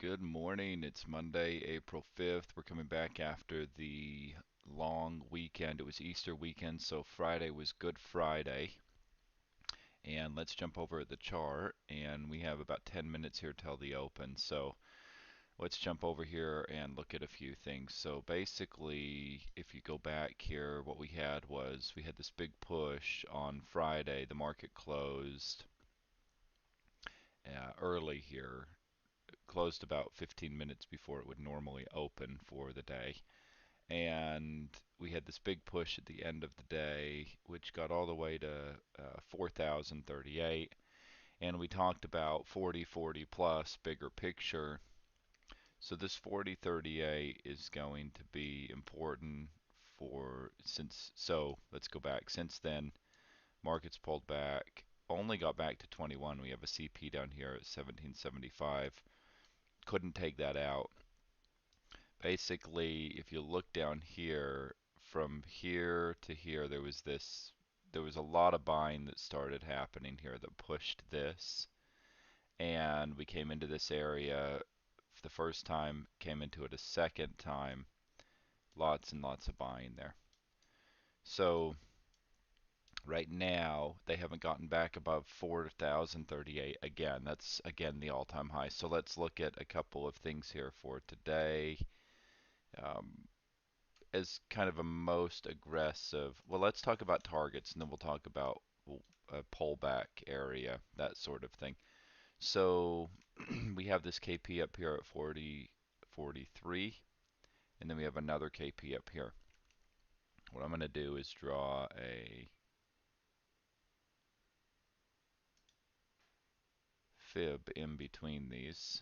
Good morning. It's Monday, April 5th. We're coming back after the long weekend. It was Easter weekend, so Friday was Good Friday. And let's jump over at the chart. And we have about 10 minutes here till the open. So let's jump over here and look at a few things. So basically, if you go back here, what we had was we had this big push on Friday. The market closed early here, closed about 15 minutes before it would normally open for the day. And we had this big push at the end of the day, which got all the way to 4,038. And we talked about 40/40 plus, bigger picture. So this 4038 is going to be important so let's go back. Since then, markets pulled back, only got back to 21. We have a CP down here at 1775. Couldn't take that out. Basically, if you look down here, from here to here, there was a lot of buying that started happening here that pushed this, and we came into this area for the first time, came into it a second time, lots and lots of buying there. So right now, they haven't gotten back above 4,038 again. That's again the all-time high. So let's look at a couple of things here for today. Um, as kind of a most aggressive. Well, let's talk about targets and then we'll talk about a pullback area, that sort of thing. So we have this KP up here at 40, 43, and then we have another KP up here. What I'm going to do is draw a fib in between these.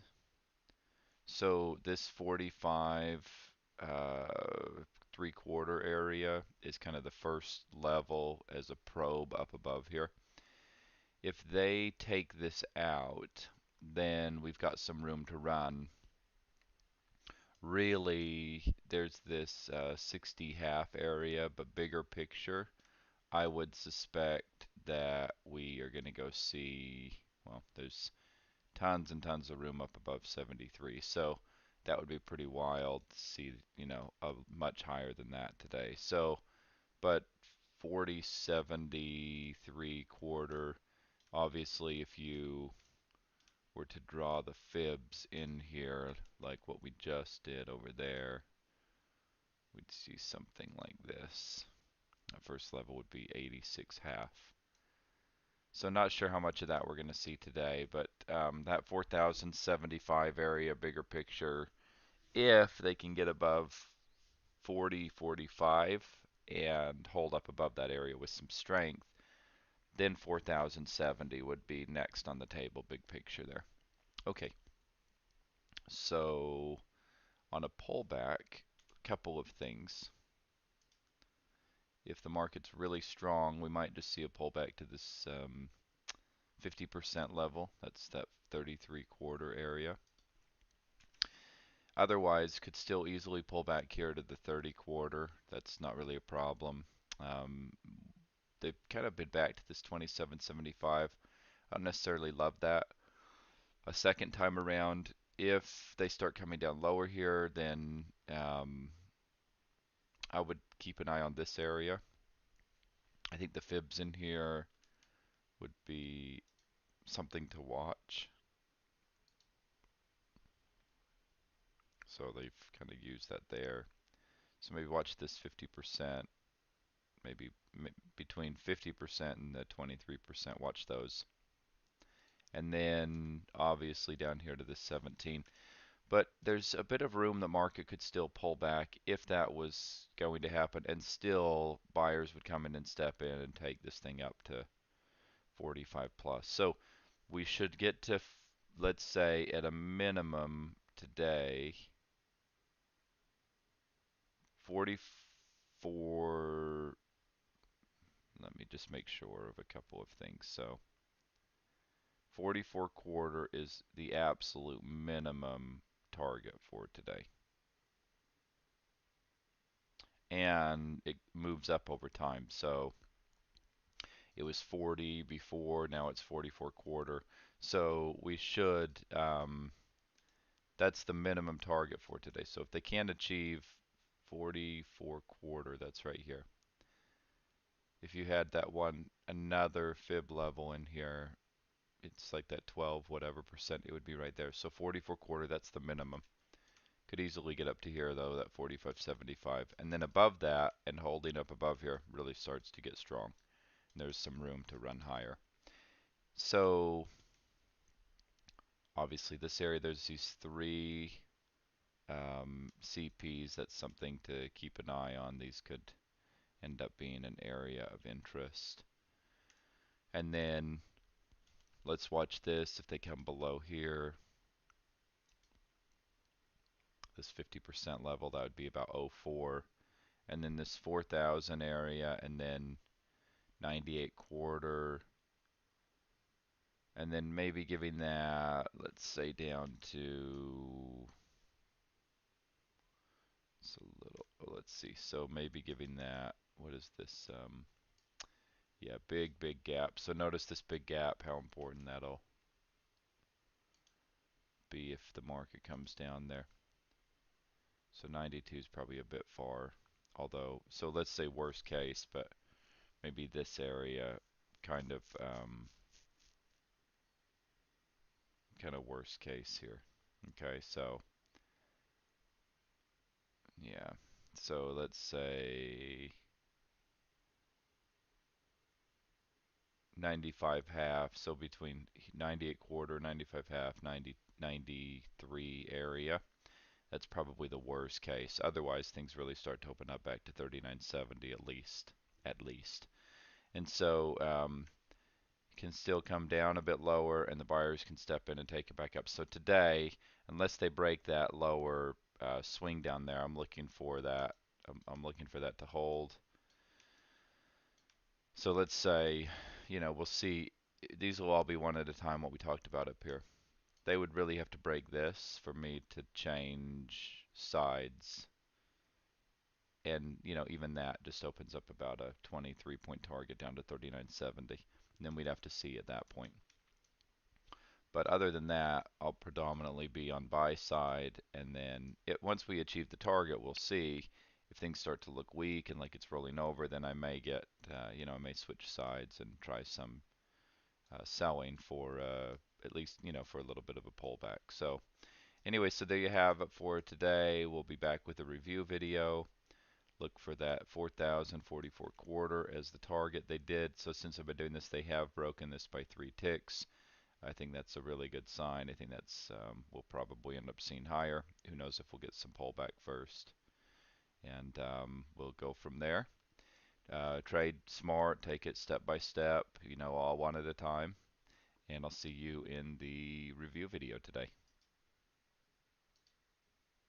So this 45 three-quarter area is kind of the first level as a probe up above here. If they take this out, then we've got some room to run. Really, there's this 60 half area, but bigger picture, I would suspect that we are going to go see, well, there's tons and tons of room up above 73. So that would be pretty wild to see, a much higher than that today. So, but 40, 73 quarter, obviously if you were to draw the fibs in here like what we just did over there, we'd see something like this. The first level would be 86 half. So not sure how much of that we're going to see today, but that 4,075 area, bigger picture, if they can get above 40, 45 and hold up above that area with some strength, then 4,070 would be next on the table, big picture there. Okay, so on a pullback, a couple of things. If the market's really strong, we might just see a pullback to this 50% level. That's that 33 quarter area. Otherwise, could still easily pull back here to the 30 quarter. That's not really a problem. Um, they've kind of been back to this 27.75. I don't necessarily love that. A second time around, if they start coming down lower here, then I would keep an eye on this area. I think the fibs in here would be something to watch. So they've kind of used that there. So maybe watch this 50%, maybe between 50% and the 23%, watch those. And then obviously down here to the 17. But there's a bit of room the market could still pull back if that was going to happen, and still buyers would come in and step in and take this thing up to 45 plus. So we should get to, let's say, at a minimum today, 44. Let me just make sure of a couple of things. So 44 quarter is the absolute minimum target for today. And it moves up over time. So it was 40 before, now it's 44 quarter. So we should, That's the minimum target for today. So if they can't achieve 44 quarter, that's right here. If you had that one, another fib level in here, it's like that 12 whatever percent, it would be right there. So 44 quarter, that's the minimum. Could easily get up to here though, that 45.75. And then above that, and holding up above here, really starts to get strong. And there's some room to run higher. So obviously this area, there's these three CPs. That's something to keep an eye on. These could end up being an area of interest. And then let's watch this. If they come below here, this 50% level, that would be about 04. And then this 4,000 area, and then 98 quarter, and then maybe giving that, let's say down to, it's a little, let's see, so maybe giving that, what is this, yeah, big gap. So notice this big gap, how important that'll be if the market comes down there. So 92 is probably a bit far, although, so let's say worst case, but maybe this area kind of worst case here. Okay, so yeah, so let's say 95 half, so between 98 quarter, 95 half, 90, 93 area. That's probably the worst case. Otherwise, things really start to open up back to 39.70 at least. At least. And so can still come down a bit lower, and the buyers can step in and take it back up. So today, unless they break that lower swing down there, I'm looking for that. I'm looking for that to hold. So let's say, we'll see. These will all be one at a time, what we talked about up here. They would really have to break this for me to change sides. And, even that just opens up about a 23-point target down to 39.70. And then we'd have to see at that point. But other than that, I'll predominantly be on buy side, and then once we achieve the target, we'll see if things start to look weak and like it's rolling over. Then I may get, I may switch sides and try some selling for at least, for a little bit of a pullback. So anyway, so there you have it for today. We'll be back with a review video. Look for that 4,044 quarter as the target. They did, so since I've been doing this, they have broken this by 3 ticks. I think that's a really good sign. I think that's we'll probably end up seeing higher. Who knows if we'll get some pullback first, and we'll go from there. Trade smart, take it step by step, all one at a time, and I'll see you in the review video today.